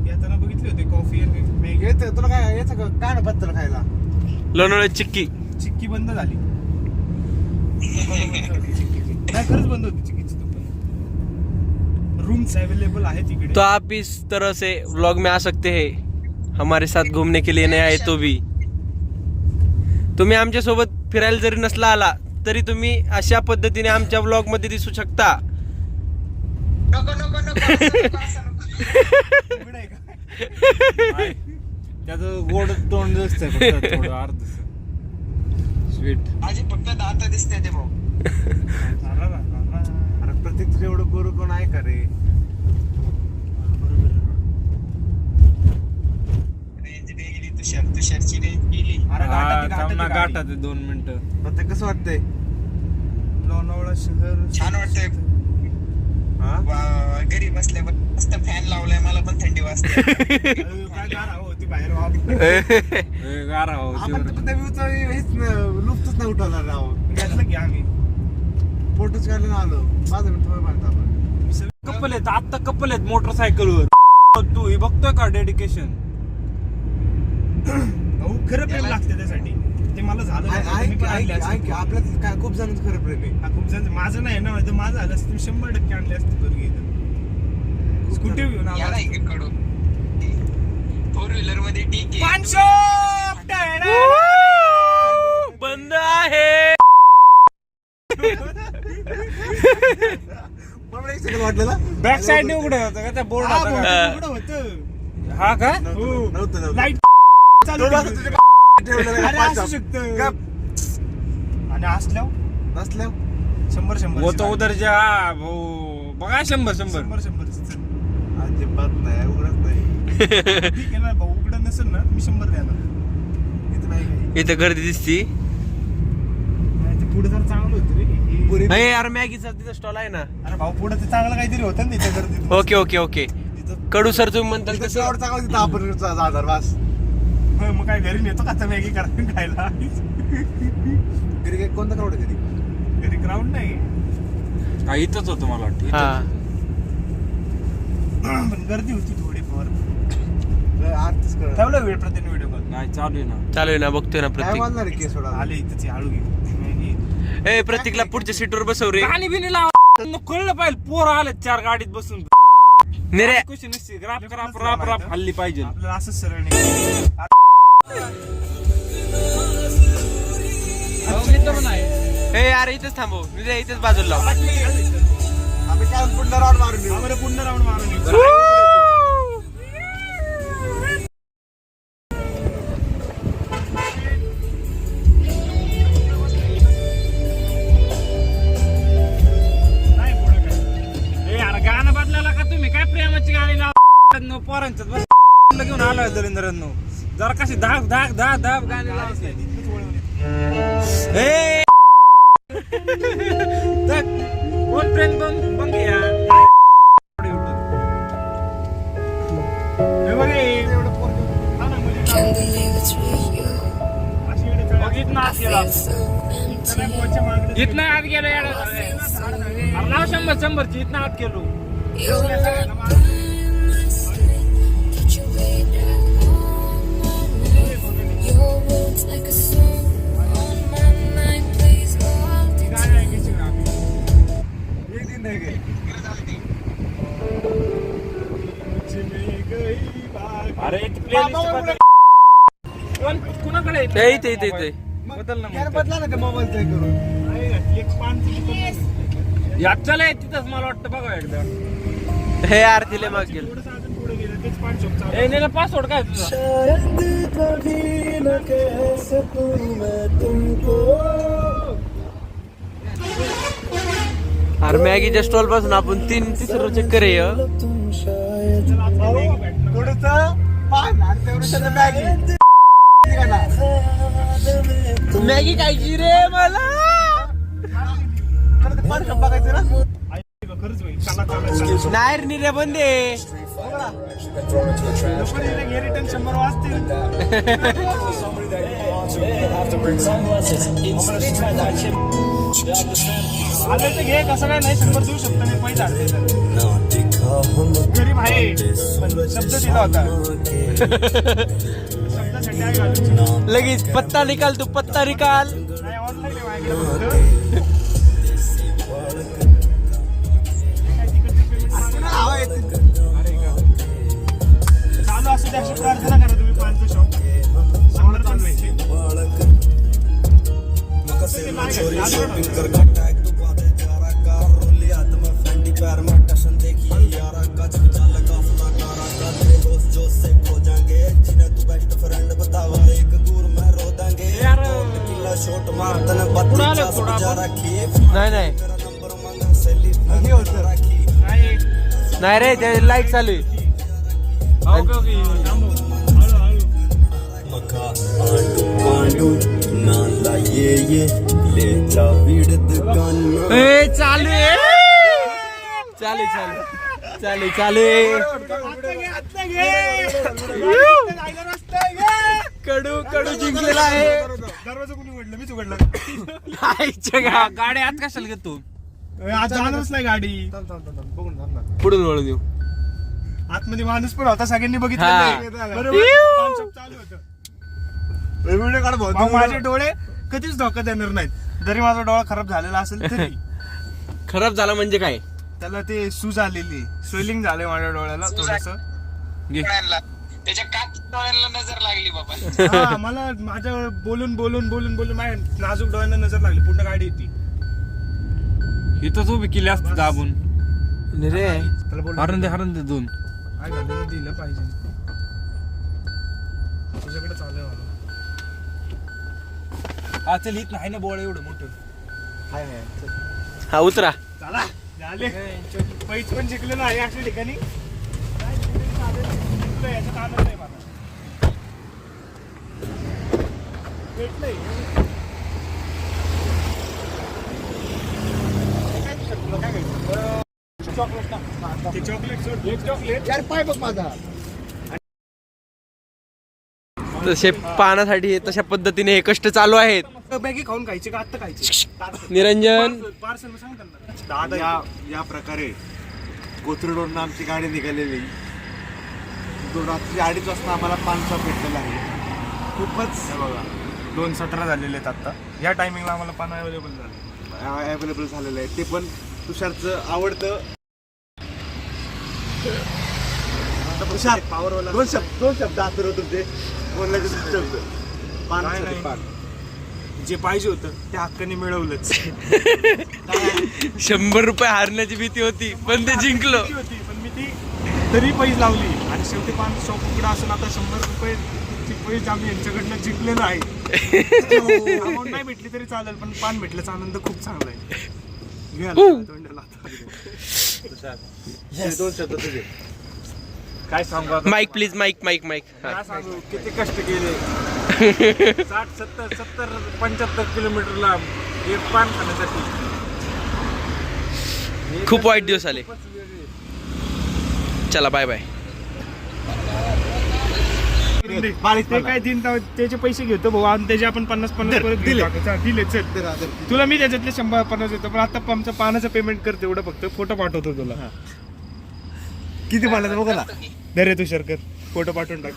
येताना बघितले होते कॉफी आणि मॅगी. येतं तुला काय याचं काय ना पत्तर खायला.
लोणावळ्यात चिक्की.
चिक्की बंद झाली. नाही खरंच बंद होती चिक्कीची दुकान. रूम्स अवेलेबल आहे तिकडे.
तो आप इस तरह से व्लॉग में आ सकते हैं. हमारे साथ घूमने के लिए नहीं आए तो भी. तुम्ही आमच्या सोबत फिरायला जरी नसला आला तरी तुम्ही अशा पद्धतीने आमच्या व्लॉग मध्ये दिसू शकता.
उघडं आहे का?
त्याचं गोड तोंड दिसतंय फक्त थोडं अर्ध स्वीट.
अरे प्रत्येक तुझं एवढं गोरू कोण आहे का रे?
अरे
गाठात 2 मिनिटं.
प्रत्येक कसं वाटतंय?
लोणावळा शहर
छान वाटतंय.
हा?
घरी बसल्या मस्त फॅन लावलाय मला पण थंडी वाजते.
काय गार हवा होती बाहेर वाप.
गारा हो
आपण तर त्या व्ह्यूचा हेच लुप्तच नाही उठवला राव.
घेतलं की आम्ही
फोटोच काढले ना आलो 5 मिनिट बांधता आपण.
कपल आहेत आत्ता कपल आहेत मोटरसायकलवर. तू हे बघतोय का डेडिकेशन.
भाऊ खरं प्रेम लागते त्यासाठी. ते मला झालं नाही. मी पण आणले असते.
आपल्यात काय खूप जण खरं प्रेम आहे.
हा, खूप जण माझं नाही ना तर माझं झालं असतं. 100% आणले असते पोरगी इथं. स्कूटी घेऊन आला
याला इकडून 4 व्हीलर मध्ये ठीक आहे.
बंद आहे.
पण एक सेकंड वाटलं ना
बॅक साइड उघडं होतं का त्या बोर्ड
होतं.
हा का.
नव्हतं
लाईट चालू केली. अरे असू शकतं. आणि असल्यावर
नसल्या
100
वो तो उधर जा भाऊ बघा 100
अजिबात नाही उघडत नाही.
ठीक आहे ना भाऊ. उघडं नसेल ना मी 100 द्यायला.
इथं नाही.
इथं गर्दी दिसती.
नाही, ते पुढे जर चांगलं होतं रे हे.
पुरी
अरे यार मॅगीचा तिथं स्टॉल आहे ना.
अरे भाऊ पुढे ते चांगलं काहीतरी होतं ना तिथे गर्दीत.
Okay okay okay. Kadu sir तुम्ही म्हणताल
तिथं
तसं.
आवड चांगला तिथं आपण 1000 वास.
मग काय घरी नेतो का आता मॅगी करा खायला.
घरी काय कोणता क्राऊड आहे घरी?
घरी ग्राउंड नाही
हा इथंच होतं मला वाटतं.
हा
पण गर्दी होती थोडीफार.
आरतीच कर.
ठेवला वेळ प्रत्येक व्हिडिओ कॉल.
नाही चालू आहे ना.
चालू आहे ना बघतोय ना
काय
प्रत्येक.
वाजणार आहे केस सोडा?
आले इथंच हळू घे.
ए प्रत्येकला पुढच्या सीटवर बसव रे.
गाणी बिनी लाव. कळलं पाहिजे पोरं आले 4 गाडीत बसून.
निरे
कशी नसते राप राप हल्ली पाहिजे.
आपल्याला असंच सरळ नाही.
ए यार इथेच थांबव. निरे इथेच बाजूला लाव.
आम्ही काय पुन्हा राऊंड मारून येऊ.
आम्हाला पुन्हा राऊंड मारून घेऊ.
पोरांच्यात बस घेऊन आलोय दलिंद्रांनो. जरा कशी धाक धाक धाक धाक गाणी लावायची. ए कोण ट्रेन बंग या
हे बघ हे. हा ना, मुली. अशी इकडे चढ.
बघ इथनं आत गेला.
त्याला पोरच्या मागं.
इथनं आत गेलो येडा. अरे लाव 100 इथनं आत गेलो. अरे प्लेलिस्ट कुणाकडे आहे?
ते इथे इथे इथे
बदल ना मग.
बदला ना ते मोबाईल चेक करून.
एक पानचं दुकान.
याच्याला आहे तिथंच मला वाटतं बघा एकदा.
हे आरतीले माग गेलं.
थोडंसं अजून पुढे गेलं तेच पान शॉप चालू.
ए नेला पासवर्ड काय तुझा?
अरे मॅगीच्या स्टॉल पासून आपण 3-3 चेक करूया.
थोडंसं पान आणि तेवढं मॅगी.
मॅगी खायची रे मला.
पान शॉप बघायचं ना.
खरंच होईल. चला चला.
नाही रे निर्या बंदे.
हे रिटर्न 100 वाजतील. आलं तर घे, कसं काय नाही 100 देऊ शकतो मी पैसे आणले तर. गरीब आहे पण शब्द दिला होता. शब्दासाठी आहे घालून.
लगेच पत्ता निकाल तू पत्ता निकाल.
नाही ऑनलाईन आहे माझ्याकडे फक्त. चालू असू द्या अशी प्रार्थना करा तुम्ही. पानचं शॉप 100 पण व्हायचे.
नाही नाही नाही रे ते लाईट चालू आहे. ए, चालू आहे. चालू चालू चालू चालू कडू कडू जिंकलेला आहे.
दरवाजा कोणी उघडलं? मीच उघडलं.
गाडी आत कशाला घेतो?
आज जाणच नाही गाडी.
पुढून वळून येऊ.
आतमध्ये माणूस पण होता, सगळ्यांनी बघितलं
हा.
नाही. बरोबर पान शॉप चालू होतं.
व्हिडिओ काढ भाऊ.
मग माझे डोळे कधीच धोका देणार नाहीत. जरी माझा डोळा खराब झालेला असेल तरी.
खराब झाला म्हणजे काय?
त्याला ते सूज आलेली, स्वेलिंग झालंय माझ्या डोळ्याला थोडस.
त्याच्या काच डोळ्यांना नजर लागली बाबा.
हा, मला माझ्या बोलून बोलून बोलून बोलून माझ्या नाजूक डोळ्यांना नजर लागली. पूर्ण गाडी येते.
इथंच उभी केली असते दाबून.
रे
त्याला बोल
हरण दे 2.
काय झालं दिलं पाहिजे. तुझ्याकडे चालू आहे मला.
हा चल इथं आहे ना बोळ एवढं मोठं.
हा उतरा.
चला झाले. पैस पण जिंकलेलं आहे अशा ठिकाणी. जिंकलोय याच्यात आनंद आहे मला. भेटलंय. काय घ्यायचं? चॉकलेट ना. ते चॉकलेट सोड. एक चॉकलेट.
यार पाय बघ माझा.
तसे पाहण्यासाठी तशा पद्धतीने हे कष्ट चालू आहेत.
मॅगी खाऊन खायची का आत्ता खायची?
निरंजन
पार्सल सांग त्यांना.
दादा या प्रकारे कोथरूडवरून आमची गाडी निघालेली. रात्री 2:30 वाजता आम्हाला पान शॉप भेटलेलं आहे. खूपच
बघा 2:17 झालेले आहेत आता. या टायमिंगला आम्हाला पान अवेलेबल झालं.
अवेलेबल झालेलं आहे. ते पण तुषारचं आवडतं. तुषार
पॉवरवाला.
दोन शब्द आतुर तुमचे बोलण्याचे शब्द. पान
नाही,
साठी
नाही.
पान.
जे पाहिजे होतं ते हक्काने मिळवलंच.
100 रुपये हारण्याची भीती होती पण ते जिंकलो.
किती होती पण मी ती तरी पैसे लावली. आणि शेवटी पान शॉप उघडा असून आता 100 रुपये पैसे आम्ही यांच्याकडनं जिंकलेलो आहे. अमाऊंट नाही भेटली तरी चालेल पण पान भेटल्याचा आनंद खूप चांगला आहे. घ्या ना, तोंडाला आता.
दोन शब्द तुझे.
काय सांगू आता
mike please, mike mike mike.
काय सांगू किती कष्ट केले 60 70 70 75 किलोमीटर लांब एक पान खाण्यासाठी.
खूप वाईट दिवस आले. चला बाय बाय.
ते काय दिन त्याचे पैसे घेतो भाऊ आणि त्याचे आपण 50-50 परत दिले चल तुला मी त्याच्यातले 100-50 देतो पण आता आमचं पानाचं पेमेंट करते एवढं फक्त फोटो पाठवतो तुला. किती पाण्याचं बघा ना दरे तू शर्कर फोटो पाठवून टाक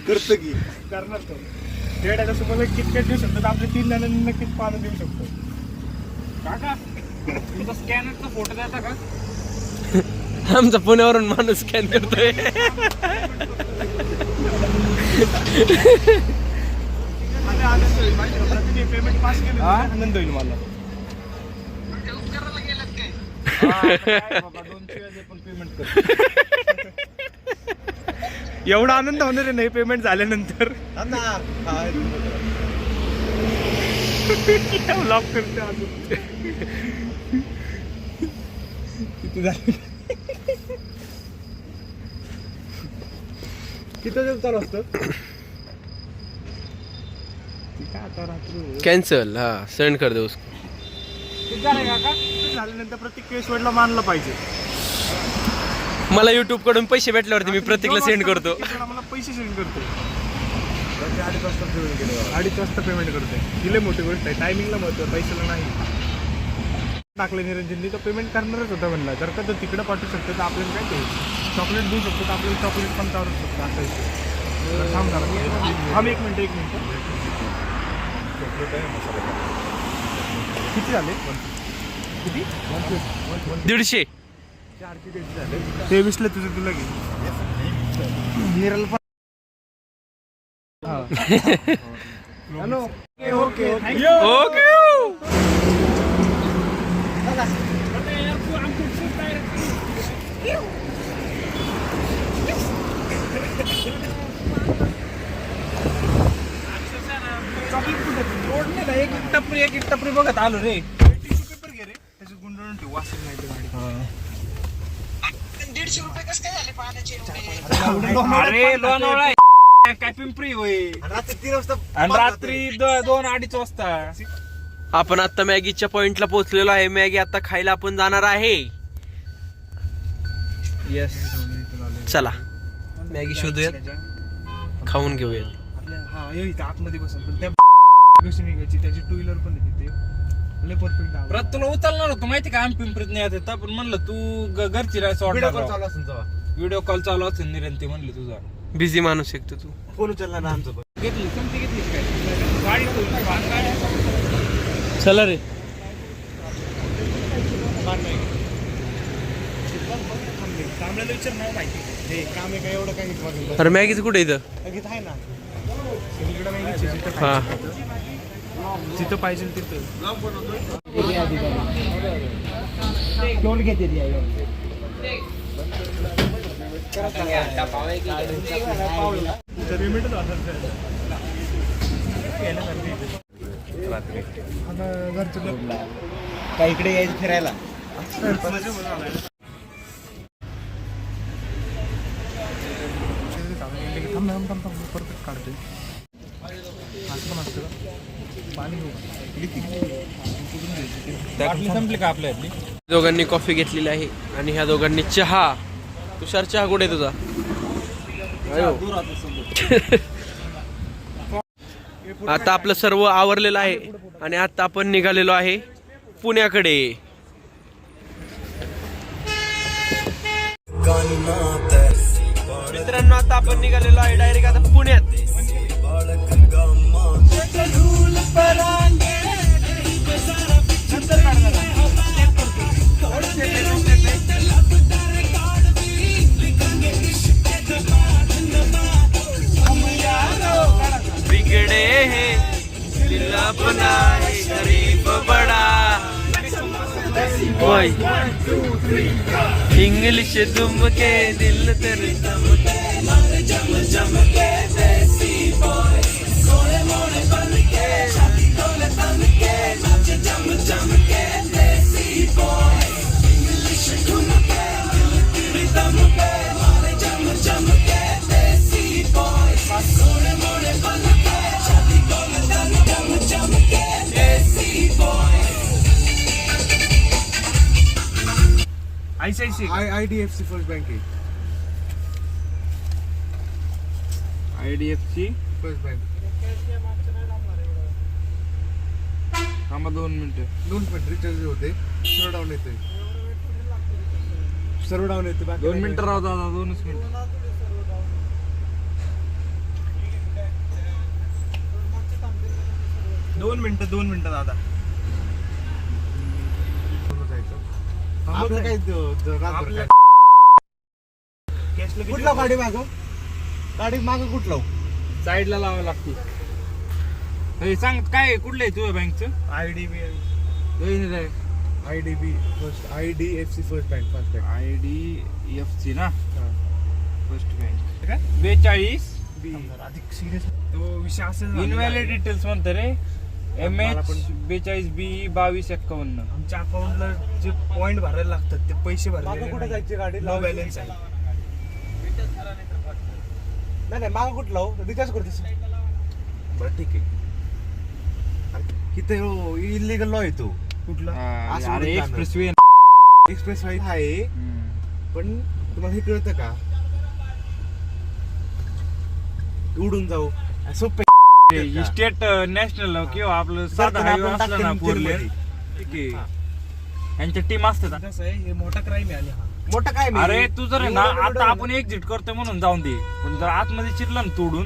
करतो की
करणार तो डेड सोबत कितक्यात देऊ शकतो तर आपल्या 3 जणांनी नक्कीच पानं देऊ शकतो.
काका तुमचा स्कॅनरचा फोटो द्यायचा का?
आमचा पुण्यावरून माणूस स्कॅन करतोय.
पेमेंट पास केलं आनंद होईल मला. एवढा आनंद होणार आहे नाही पेमेंट झाल्यानंतर. ब्लॉक करते अजून किती झाले किती दिवस चालू असतं काय आता रात्री
कॅन्सल. हा सेंड कर दे उसको.
झाल्यानंतर प्रत्येक केसवडला मानलं पाहिजे.
मला युट्यूब कडून पैसे भेटल्यावरती मी प्रत्येकला सेंड करतो.
मला पैसे सेंड करतो 2.5 वाजता पेमेंट करते. दिले मोठी गोष्ट आहे. टायमिंगला महत्व पैशाला नाही. टाकलं निरंजननी तर पेमेंट करणारच होता म्हणला. जर का तो तिकडं पाठवू शकतो तर आपल्याला काय ते चॉकलेट देऊ शकतो तर आपल्याला चॉकलेट पण चालू शकतो असं विषय. थांब जरा. थांब एक मिनिट किती झाले किती
150.
23ला तुझं तुला घे निराला पण हॅलो ओके
ओके.
एक टपरी बघत आलो रे.
टिश्यू पेपर घे रे त्याच्यात गुंडळून ठेवू वाचत नाही ते गाडी.
150 रुपये कसं काय झाले पाण्याचे एवढे?
अरे लोणावळा आहे. काय पिंपरी होय
रात्री 3 वाजता
आणि रात्री 2-2:30 वाजता.
आपण आता मॅगीच्या पॉइंटला पोहोचलेलो आहे. मॅगी आता खायला आपण जाणार आहे. येस चला मॅगी शोधूयात, खाऊन घेऊयात.
आपल्या हा ये इथं आतमध्ये बसून पण त्या कशी निघायची त्याची 2 व्हीलर पण आहे तिथे लय परफेक्ट आहे.
परत तुला उचलणार होतो माहिती का आम्ही पिंपरीत नाही येत पण म्हणलं तू घरची राहायचं
चालू असेल तेव्हा.
व्हिडिओ कॉल चालू असेल निरंती म्हणली तुझा.
बिझी माणूस एक तू.
फोन उचलला ना आमचं पण.
घेतली समती घेतली काय गाडी
चला रे.
कामल्याला विचार नाही माहिती हे काम आहे का एवढं काही बघितलं
अरे मॅगीच कुठे इथं?
इथं आहे ना सगळीकडे मॅगीची जिथं
हा
पाहिजे जिथं पाहिजे तिथं. पेमेंटच घरचं
काय इकडे यायचं फिरायला.
परफेक्ट काढते असं पण असतं पाणी
संपली का आपल्या
दोघांनी कॉफी घेतलेली आहे आणि ह्या दोघांनी चहा. तुषार चहा कुठे आहे तुझा? आता आपलं सर्व आवरलेलं आहे आणि आता आपण निघालेलो आहे पुण्याकडे. मित्रांनो आता आपण निघालेलो आहे डायरेक्ट आता पुण्यात. बिगड़े हैं दिल अपना है गरीब बड़ा. इंग्लिश तुम के दिल तेरे
ICICI
IDFC फर्स्ट बँक आहे.
IDFC
first bank.
थांबा 2 मिनिटं.
2 मिनिट रिचार्ज होते. सर्व डाऊन येते. सर्व डाऊन येते.
2 मिनिटं राहू दादा, 2च मिनिटं.
दोन मिनिटं दादा.
आपलं काय
आपलं कॅशला किती
कुठला गाडी मागव? गाडी मागं कुठला?
साईडला लावावं लागते. हे सांग काय कुठलं आहे तुझ्या बँकचं?
IDB
IDB first IDFC first bank. First bank.
IDFC ना, फर्स्ट बँक. 42
अधिक सिरियस तो विषय असेल.
इनव्हॅलिड डिटेल्स म्हणतो रे. MH 42B 2251.
आमच्या अकाउंटला जे पॉइंट भरायला लागतात ते पैसे
मागं
भरले
कुठं जायची गाडी?
लो बॅलन्स आहे.
नाही मागं कुठं लावू? रिचार्ज करतेस. बरं ठीक आहे. इथे इलिगल लॉ येतो.
कुठला?
असं
अरे
उडत
एक्सप्रेस वे.
एक्सप्रेस वे आहे पण तुम्हाला हे कळतं का? उडून जाऊ सोपे.
स्टेट नॅशनल किंवा आपलं साधा हायवे असला ना 4 लेन, ठीक आहे, यांच्या टीम असतात.
कसं आहे हे मोठा क्राईम आहे. आणि हा
मोठं काय नाही.
अरे तू जर आहे ना
एवढं
आता आपण एक्झिट करतोय म्हणून जाऊन दे, पण जर आतमध्ये चिरलं ना तोडून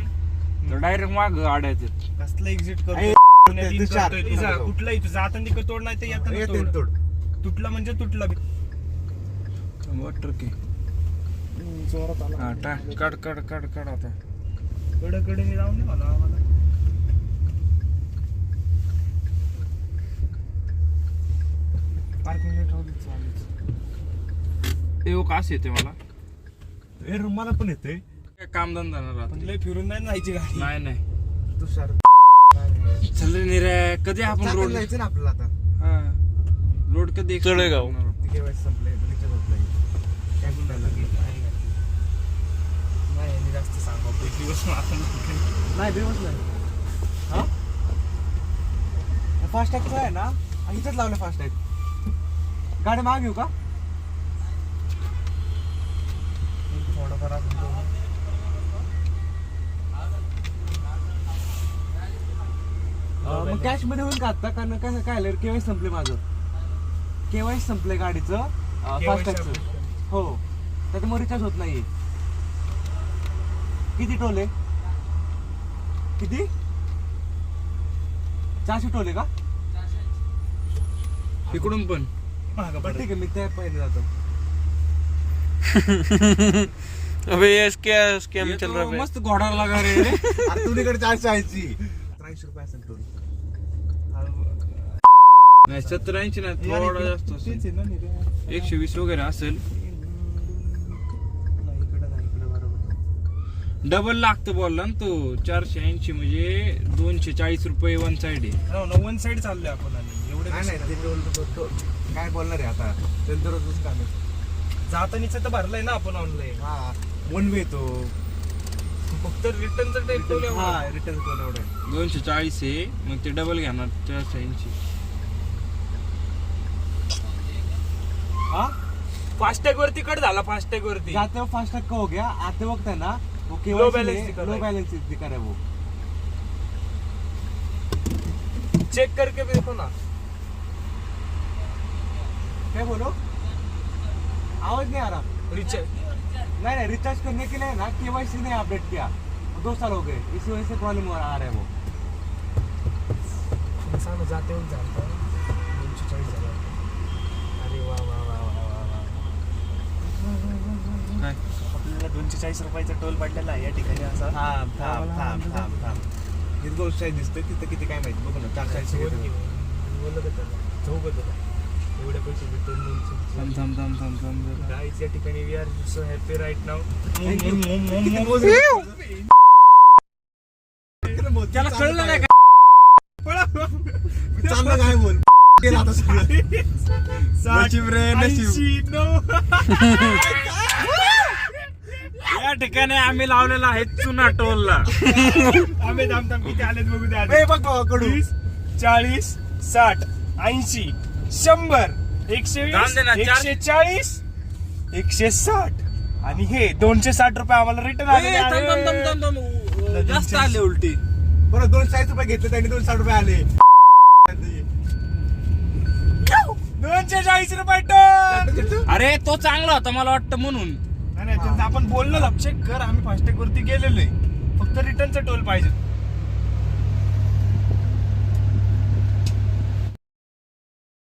तर डायरेक्ट माग आडायचं.
कसला एक्झिट
ए,
करतो
ते चार.
कुठलाही तुझा आता तिकडे तोड नाही तर
येते
येताना
तोड.
तुटला म्हणजे तुटला.
वॉटर की
जोरात आला.
हा टाक, काढ आता.
कडे मी जाऊन दे मला आम्हाला. पार्किंग ला ठेवली चालेल.
ते का असं येते मला
हे रुमाला पण येते.
काय कामधंदा ना राहत.
पण लय फिरून नाही जायची गाडी.
नाही
तुषार
चल रे निऱ्या, कधी आपण
चाकण
रोड
जायचं ना आपल्याला आता.
रोड कधी
तळेगाव.
केवायसी संपले. रिचार्ज होत नाही. काय बोलणार लागेल?
नाही यांनी जास्त सांगा पैकी बसून आपण
नाही दिवस नाही. हा फास्ट टॅग आहे ना, इथंच लावलं फास्ट टॅग. गाडी माग घेऊ का?
थोडंफार आपण
मग कॅश मध्ये होईल का आता? कारण कसं काय केवायसी संपले माझं. केवायसी संपले गाडीचं फास्ट टॅगचं. हो त्याच्यामुळे रिचार्ज होत नाहीये. किती टोले? किती? 400 टोले का?
इकडून पण
बरं ठीक आहे मी त्या पहिले जातो.
अबे ये क्या स्कैम
ये
चल
तो
रहा है?
मस्त घोडा लगा रे.
अरे तुझ्याकडे 480. 30 रुपये असेल टोल.
नाही 70-80 नाही, थोडा जास्त असेल.
तेच आहे ना निरे.
120 वगैरे असेल.
नाही इकडे बरोबर.
डबल लागतं बोलला ना तो. 480 म्हणजे 240 रुपये वन साइड आहे.
हो ना वन साइड चाललोय आपण. आणि एवढे
नाही नाही ते टोल काय बोलणार आहे आता? त्यांचं रोजच काम आहे.
जातानीच तर भरलाय ना आपण ऑनलाईन.
हा वन वे तो.
फक्त रिटर्नचं टाईप ठेवलं.
हा रिटर्न टोल एवढं आहे.
240 आहे, मग ते डबल घेणार 480.
हा
फास्टॅग वरती कट झाला. फास्टॅग वरती
जाते हो फास्ट टैग का हो गया, आते वक्त है ना वो
Low balance दिखा रहा
लो
है.
बैलेंस दिखा रहा है वो.
चेक करके भी देखो ना.
क्या बोलो? आवाज नहीं आ रहा.
रिचार्ज
नहीं रिचार्ज करने के लिए ना केवाईसी ने अपडेट किया. 2 साल हो गए, इसी वजह से प्रॉब्लम आ रहा है वो.
इंसान जाते हुए जानता है 240 झाला. अरे वा वा वा वा वा वा.
काय?
आपल्याला 240 रुपयाचा टोल पडलेला आहे या ठिकाणी. असा
थांब थांब थांब थांब थांब. इथं गोष्ट दिसतोय तिथं किती काय माहिती बघ ना. 440
बोलत होता जाऊ बदल एवढे पैसे भेटून
थांब जरा.
गाईज या ठिकाणी we are so happy right now.
त्याला कळलं नाही का?
चांगलं काय बोल. गेला आता सगळं.
नशीब रे, नशीब.
80
या ठिकाणी आम्ही लावलेला आहे चुना टोलला.
आम्ही थांब किती आलेत बघू द्या.
ए बघ बाबा, कडू.
30 40 60 80 100
जाऊन दे ना,
120 140 160 आणि हे 260 रुपये आम्हाला रिटर्न आले.
जास्त आले उलटी.
बरं 240 रुपये घेतले त्यांनी 260 रुपये आले.
240 रुपये टन.
अरे तो चांगला होता मला वाटतं म्हणून.
नाही त्यांचं आपण बोललो चेक कर, आम्ही फास्टॅग वरती गेलेलो आहे, फक्त रिटर्नचा टोल पाहिजे.